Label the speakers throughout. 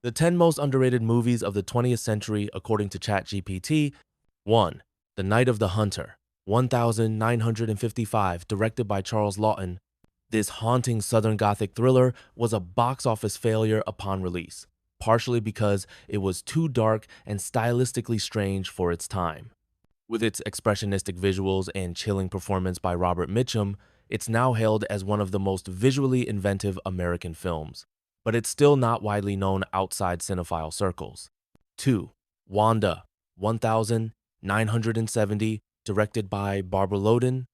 Speaker 1: The 10 most underrated movies of the 20th century according to Chatgpt. 1. The Night of the Hunter, 1955, directed by Charles Lawton. This haunting Southern Gothic thriller was a box office failure upon release, partially because it was too dark and stylistically strange for its time. With its expressionistic visuals and chilling performance by Robert Mitchum, it's now hailed as one of the most visually inventive American films, but it's still not widely known outside cinephile circles. 2. Wanda, 1970, directed by Barbara Loden.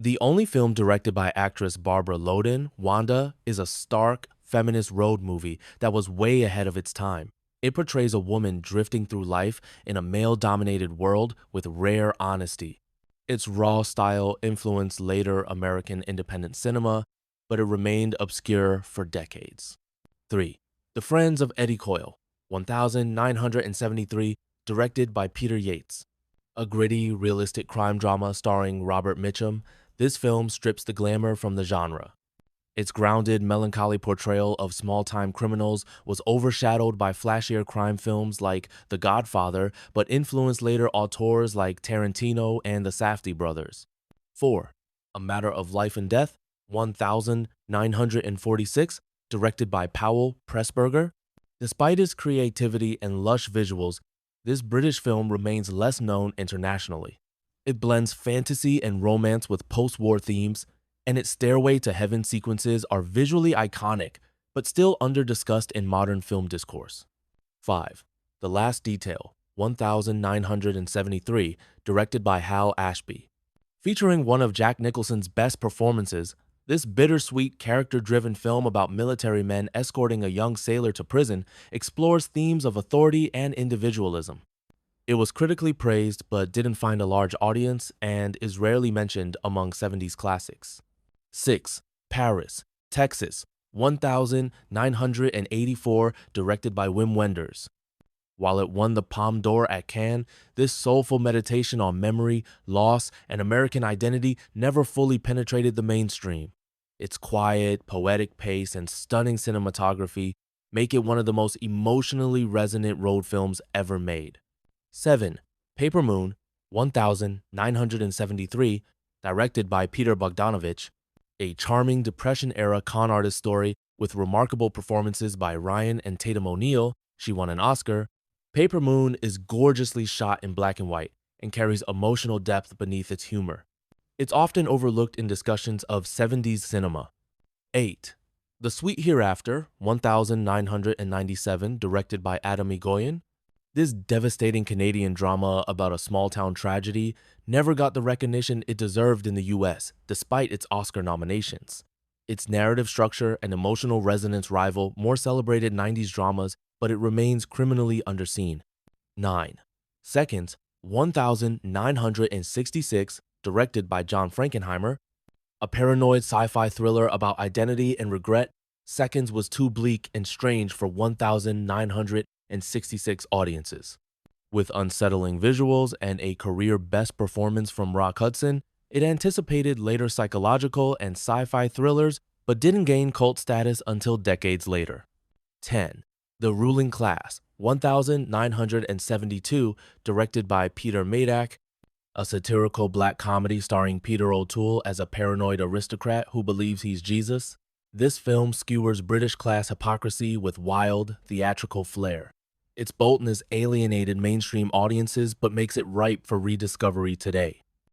Speaker 1: The only film directed by actress Barbara Loden, Wanda, is a stark, feminist road movie that was way ahead of its time. It portrays a woman drifting through life in a male-dominated world with rare honesty. Its raw style influenced later American independent cinema, but it remained obscure for decades. 3. The Friends of Eddie Coyle, 1973, directed by Peter Yates. A gritty, realistic crime drama starring Robert Mitchum, this film strips the glamour from the genre. Its grounded, melancholy portrayal of small-time criminals was overshadowed by flashier crime films like The Godfather, but influenced later auteurs like Tarantino and the Safdie brothers. 4. A Matter of Life and Death, 1946, directed by Powell Pressburger. Despite its creativity and lush visuals, this British film remains less known internationally. It blends fantasy and romance with post-war themes, and its Stairway to Heaven sequences are visually iconic, but still under-discussed in modern film discourse. 5. The Last Detail, 1973, directed by Hal Ashby. Featuring one of Jack Nicholson's best performances, this bittersweet, character-driven film about military men escorting a young sailor to prison explores themes of authority and individualism. It was critically praised but didn't find a large audience and is rarely mentioned among 70s classics. 6. Paris, Texas, 1984, directed by Wim Wenders. While it won the Palme d'Or at Cannes, this soulful meditation on memory, loss, and American identity never fully penetrated the mainstream. Its quiet, poetic pace and stunning cinematography make it one of the most emotionally resonant road films ever made. 7. Paper Moon, 1973, directed by Peter Bogdanovich. A charming Depression-era con artist story with remarkable performances by Ryan and Tatum O'Neal, she won an Oscar. Paper Moon is gorgeously shot in black and white and carries emotional depth beneath its humor. It's often overlooked in discussions of 70s cinema. 8. The Sweet Hereafter, 1997, directed by Adam Egoyan. This devastating Canadian drama about a small-town tragedy never got the recognition it deserved in the US, despite its Oscar nominations. Its narrative structure and emotional resonance rival more celebrated 90s dramas, but it remains criminally underseen. 9. Seconds, 1966, directed by John Frankenheimer. A paranoid sci-fi thriller about identity and regret, Seconds was too bleak and strange for 1966 audiences. With unsettling visuals and a career best performance from Rock Hudson, it anticipated later psychological and sci-fi thrillers, but didn't gain cult status until decades later. 10. The Ruling Class, 1972, directed by Peter Madak. A satirical black comedy starring Peter O'Toole as a paranoid aristocrat who believes he's Jesus. This film skewers British class hypocrisy with wild, theatrical flair. Its boldness alienated mainstream audiences but makes it ripe for rediscovery today.